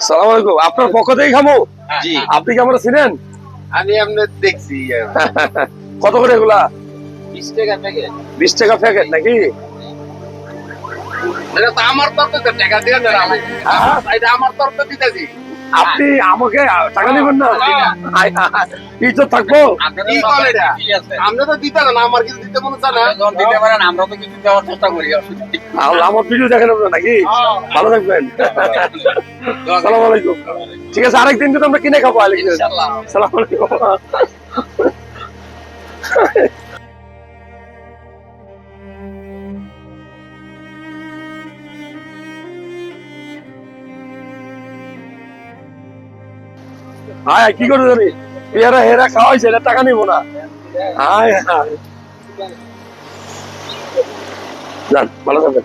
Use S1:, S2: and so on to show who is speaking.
S1: সালাম আলাইকুম। আপনার পক্ষ থেকে খামো?
S2: জি
S1: আপনি কি আমরা চিনেন?
S2: আমি আপনার দেখছি
S1: কত করে এগুলা?
S2: 20 টাকা প্যাকেট
S1: 20 টাকা প্যাকেট নাকি?
S2: এটা তো আমার তরফ থেকে টাকা দিয়ে দেন আমি এটা আমার তরফ থেকে দিতেছি
S1: আপনি আমাকে টাকা দিবেন না? ইজ্জত থাকবো?
S2: কি বল এটা আপনি তো দিতে না আমার কিছু দিতে মনে চান না দিতে পারেন আমরা তো কিছু দেওয়ার চেষ্টা করি
S1: আমার ভিডিও দেখেন আপনারা নাকি? ভালো থাকবেন। সালাম আলাইকুম। ঠিক আছে, আরেকদিন কিন্তু আমরা কিনে খাবো।
S2: ইনশাআল্লাহ।
S1: সালাম আলাইকুম। হায় কি করে জানি এরা হেরা খাওয়াইছে, এটা টাকা নিবো না। হায় হায়, যান ভালো থাকবেন।